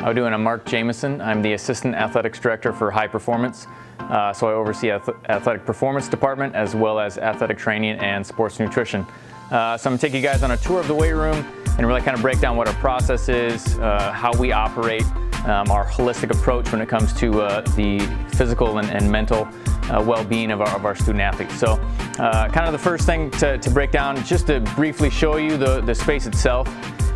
I'm doing a Mark Jamison. I'm the Assistant Athletics Director for High Performance. So I oversee Athletic Performance Department as well as athletic training and sports nutrition. So I'm going to take you guys on a tour of the weight room and really kind of break down what our process is, how we operate, our holistic approach when it comes to the physical and mental well-being of our student athletes. So kind of the first thing to break down, just to briefly show you the space itself.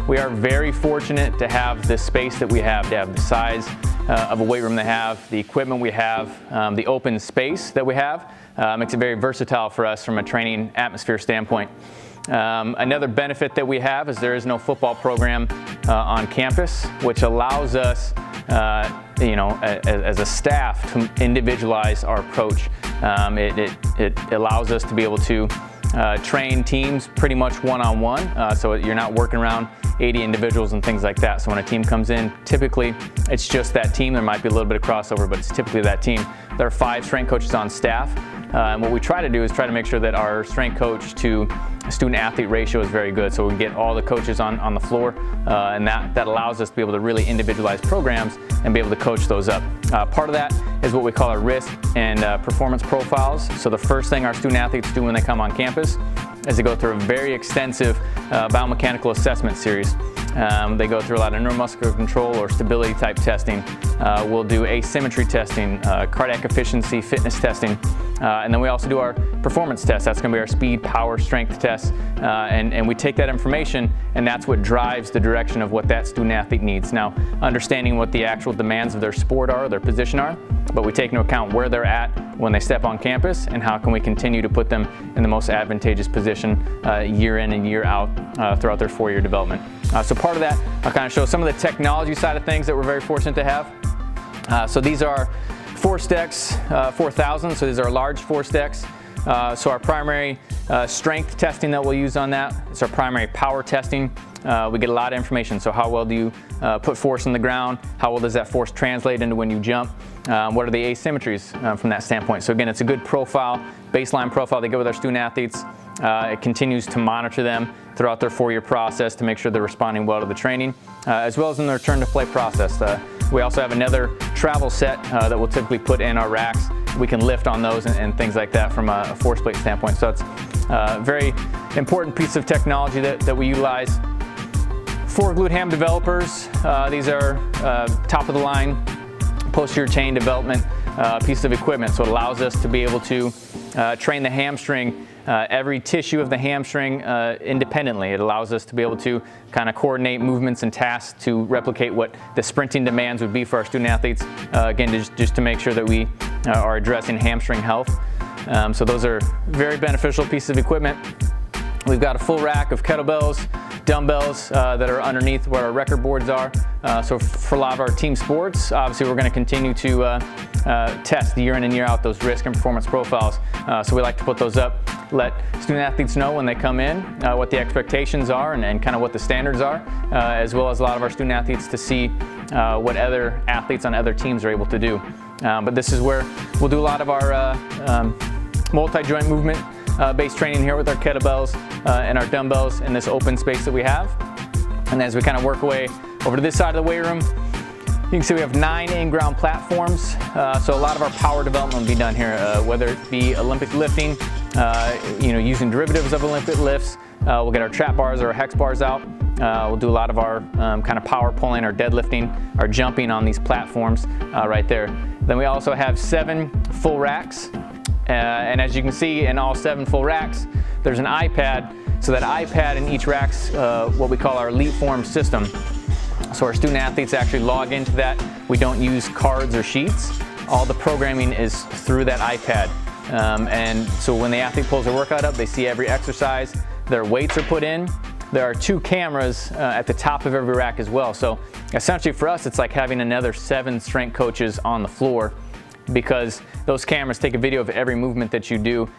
We are very fortunate to have the space that we have, to have the size of a weight room they have, the equipment we have, the open space that we have. Makes it very versatile for us from a training atmosphere standpoint. Another benefit that we have is there is no football program on campus, which allows us, as a staff, to individualize our approach. It allows us to be able to train teams pretty much one-on-one, so you're not working around 80 individuals and things like that. So when a team comes in, typically it's just that team. There might be a little bit of crossover, but it's typically that team. There are 5 strength coaches on staff, and what we try to do is try to make sure that our strength coach to student athlete ratio is very good, so we get all the coaches on the floor, and that allows us to be able to really individualize programs and be able to coach those up. Part of that is what we call our risk and performance profiles. So the first thing our student athletes do when they come on campus is they go through a very extensive biomechanical assessment series. They go through a lot of neuromuscular control or stability type testing. We'll do asymmetry testing, cardiac efficiency, fitness testing, and then we also do our performance test. That's going to be our speed, power, strength test, and we take that information, and that's what drives the direction of what that student athlete needs. Now, understanding what the actual demands of their sport are, their position are, but we take into account where they're at when they step on campus and how can we continue to put them in the most advantageous position year in and year out throughout their 4-year development. So part of that, I'll kind of show some of the technology side of things that we're very fortunate to have. So these are force decks, 4,000, so these are large force decks. So our primary strength testing that we'll use on that is our primary power testing. We get a lot of information. So how well do you put force on the ground? How well does that force translate into when you jump? What are the asymmetries from that standpoint? So again, it's a good profile, baseline profile they get with our student athletes. It continues to monitor them throughout their 4-year process to make sure they're responding well to the training, as well as in the return to play process. We also have another travel set that we'll typically put in our racks. We can lift on those and things like that from a force plate standpoint. So it's a very important piece of technology that we utilize. For glute ham developers, these are top of the line posterior chain development piece of equipment. So it allows us to be able to train the hamstring, every tissue of the hamstring independently. It allows us to be able to kind of coordinate movements and tasks to replicate what the sprinting demands would be for our student athletes. Again, just to make sure that we are addressing hamstring health. So those are very beneficial pieces of equipment. We've got a full rack of kettlebells, dumbbells that are underneath where our record boards are. So for a lot of our team sports, obviously we're going to continue to test year in and year out those risk and performance profiles. So we like to put those up, let student athletes know when they come in what the expectations are and kind of what the standards are, as well as a lot of our student athletes to see what other athletes on other teams are able to do. But this is where we'll do a lot of our multi-joint movement based training here with our kettlebells and our dumbbells in this open space that we have. And as we kind of work away over to this side of the weight room, you can see we have 9 in-ground platforms. So a lot of our power development will be done here, whether it be Olympic lifting, using derivatives of Olympic lifts. We'll get our trap bars or our hex bars out. We'll do a lot of our kind of power pulling, our deadlifting, our jumping on these platforms right there. Then we also have 7 full racks. And as you can see, in all 7 full racks, there's an iPad. So that iPad in each rack's what we call our Elite Form system. So our student athletes actually log into that. We don't use cards or sheets. All the programming is through that iPad. And so when the athlete pulls their workout up, they see every exercise. Their weights are put in. There are 2 cameras at the top of every rack as well. So essentially for us, it's like having another 7 strength coaches on the floor, because those cameras take a video of every movement that you do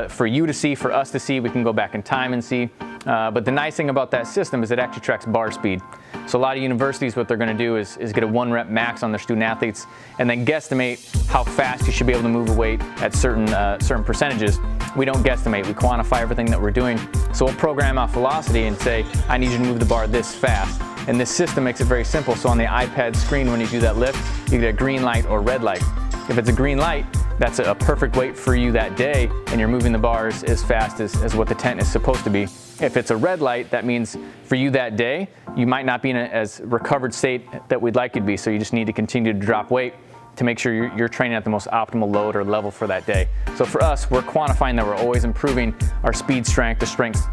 for you to see, for us to see. We can go back in time and see. But the nice thing about that system is it actually tracks bar speed. So a lot of universities, what they're going to do is get a 1 rep max on their student athletes and then guesstimate how fast you should be able to move a weight at certain percentages. We don't guesstimate, we quantify everything that we're doing. So we'll program off velocity and say, I need you to move the bar this fast. And this system makes it very simple. So on the iPad screen, when you do that lift, you get a green light or red light. If it's a green light, that's a perfect weight for you that day, and you're moving the bars as fast as what the tent is supposed to be. If it's a red light, that means for you that day, you might not be in as recovered state that we'd like you to be, so you just need to continue to drop weight to make sure you're training at the most optimal load or level for that day. So for us, we're quantifying that we're always improving our speed strength, the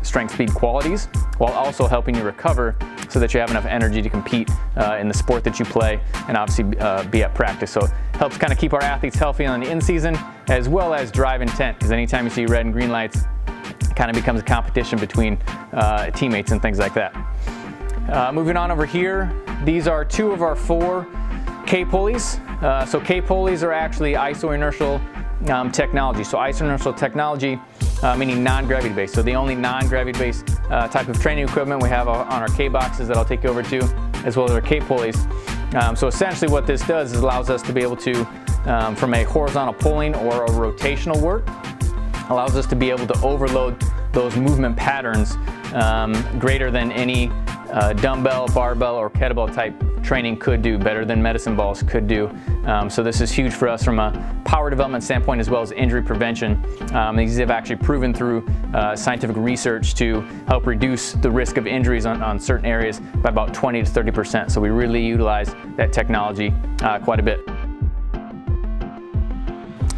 strength speed qualities, while also helping you recover so that you have enough energy to compete in the sport that you play and obviously be at practice. So it helps kind of keep our athletes healthy on the in-season as well as drive intent, because anytime you see red and green lights, it kind of becomes a competition between teammates and things like that. Moving on over here, these are 2 of our 4 K-Pulleys. So K-Pulleys are actually isoinertial technology. So isoinertial technology, meaning non-gravity based. So the only non-gravity based type of training equipment we have on our K-boxes that I'll take you over to, as well as our K-Pulleys. So essentially what this does is allows us to be able to, from a horizontal pulling or a rotational work, allows us to be able to overload those movement patterns greater than any dumbbell, barbell, or kettlebell type training could do, better than medicine balls could do. So this is huge for us from a power development standpoint as well as injury prevention. These have actually proven through scientific research to help reduce the risk of injuries on certain areas by about 20 to 30%. So we really utilize that technology quite a bit.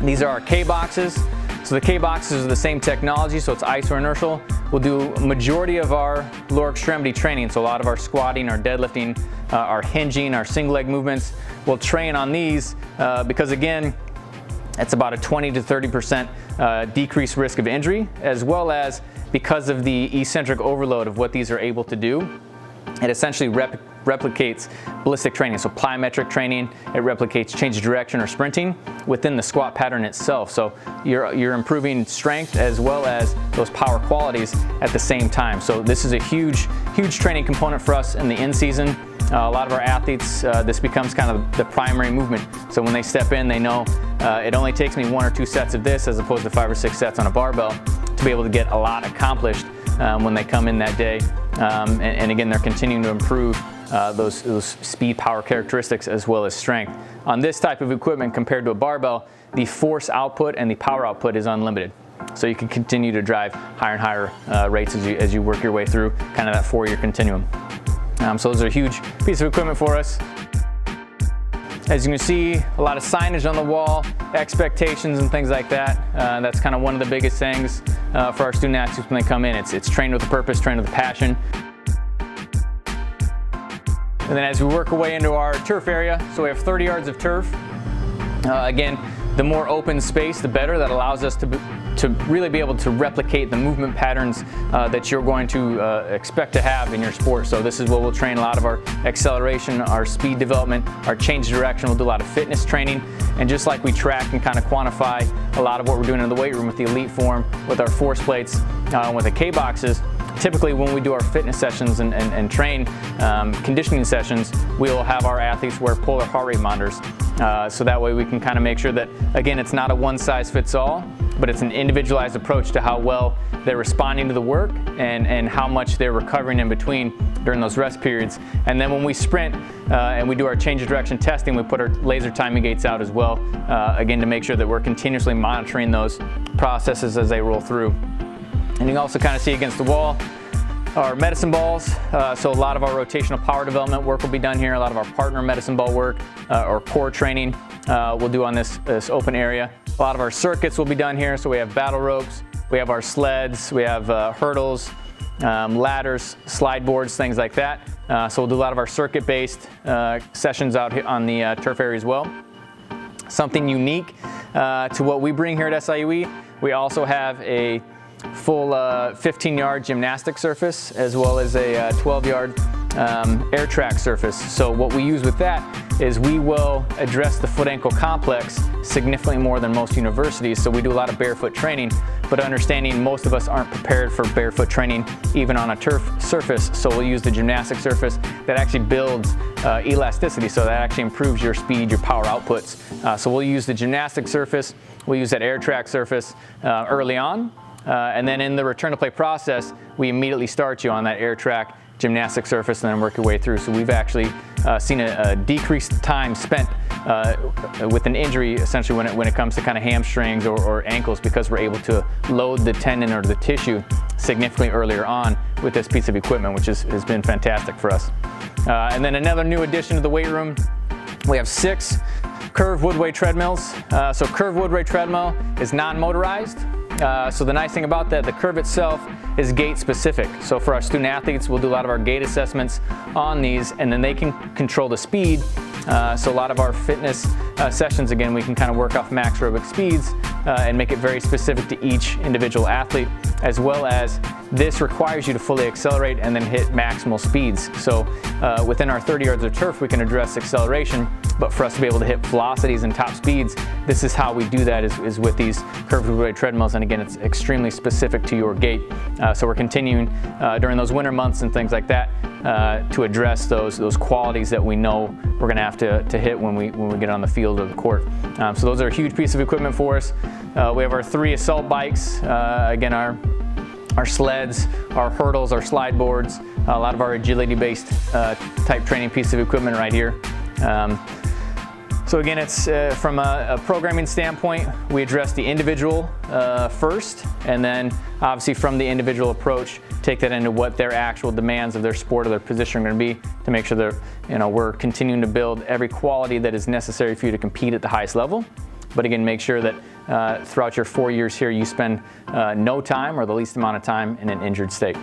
These are our K-boxes. So the K-boxes are the same technology, so it's isoinertial. We'll do a majority of our lower extremity training, so a lot of our squatting, our deadlifting, our hinging, our single leg movements. We'll train on these because again, it's about a 20 to 30% decreased risk of injury, as well as because of the eccentric overload of what these are able to do. It essentially replicates ballistic training, so plyometric training. It replicates change of direction or sprinting within the squat pattern itself. So you're improving strength as well as those power qualities at the same time. So this is a huge training component for us in the in-season. A lot of our athletes, this becomes kind of the primary movement. So when they step in, they know it only takes me 1 or 2 sets of this as opposed to 5 or 6 sets on a barbell to be able to get a lot accomplished when they come in that day. And again, they're continuing to improve those speed power characteristics as well as strength. On this type of equipment compared to a barbell, the force output and the power output is unlimited. So you can continue to drive higher and higher rates as you work your way through kind of that 4-year continuum. So those are a huge piece of equipment for us. As you can see, a lot of signage on the wall, expectations and things like that. That's kind of one of the biggest things for our student athletes when they come in. It's trained with a purpose, trained with a passion. And then as we work our way into our turf area, so we have 30 yards of turf. Again, the more open space, the better. That allows us to really be able to replicate the movement patterns that you're going to expect to have in your sport. So this is where we'll train a lot of our acceleration, our speed development, our change of direction. We'll do a lot of fitness training. And just like we track and kind of quantify a lot of what we're doing in the weight room with the elite form, with our force plates, with the K-boxes, typically when we do our fitness sessions and train conditioning sessions, we'll have our athletes wear polar heart rate monitors. So that way we can kind of make sure that, again, it's not a one-size-fits-all, but it's an individualized approach to how well they're responding to the work and how much they're recovering in between during those rest periods. And then when we sprint and we do our change of direction testing, we put our laser timing gates out as well, again, to make sure that we're continuously monitoring those processes as they roll through. And you can also kind of see against the wall our medicine balls. So a lot of our rotational power development work will be done here. A lot of our partner medicine ball work or core training we'll do on this open area. A lot of our circuits will be done here. So we have battle ropes, we have our sleds, we have hurdles, ladders, slide boards, things like that. So we'll do a lot of our circuit-based sessions out here on the turf area as well. Something unique to what we bring here at SIUE, we also have a full 15-yard gymnastic surface as well as a 12-yard air track surface. So what we use with that is we will address the foot-ankle complex significantly more than most universities. So we do a lot of barefoot training, but understanding most of us aren't prepared for barefoot training even on a turf surface. So we'll use the gymnastic surface that actually builds elasticity. So that actually improves your speed, your power outputs. So we'll use the gymnastic surface, we'll use that air track surface early on. And then in the return to play process, we immediately start you on that air track gymnastic surface and then work your way through. So we've actually seen a decreased time spent with an injury, essentially when it comes to kind of hamstrings or ankles, because we're able to load the tendon or the tissue significantly earlier on with this piece of equipment, which has been fantastic for us. And then another new addition to the weight room, we have 6 curved woodway treadmills. So curved woodway treadmill is non-motorized. So the nice thing about that, the curve itself is gait specific. So for our student athletes, we'll do a lot of our gait assessments on these, and then they can control the speed. So a lot of our fitness sessions, again, we can kind of work off max aerobic speeds and make it very specific to each individual athlete, as well as this requires you to fully accelerate and then hit maximal speeds. So within our 30 yards of turf, we can address acceleration, but for us to be able to hit velocities and top speeds, this is how we do that is with these curved woodway treadmills. And again, it's extremely specific to your gait. So we're continuing during those winter months and things like that to address those qualities that we know we're going to have to hit when we get on the field or the court. So those are a huge piece of equipment for us. We have our 3 assault bikes, again, our sleds, our hurdles, our slide boards, a lot of our agility-based type training piece of equipment right here. So again, it's from a programming standpoint, we address the individual first, and then obviously from the individual approach, take that into what their actual demands of their sport or their position are going to be, to make sure that we're continuing to build every quality that is necessary for you to compete at the highest level. But again, make sure that throughout your 4 years here, you spend no time or the least amount of time in an injured state.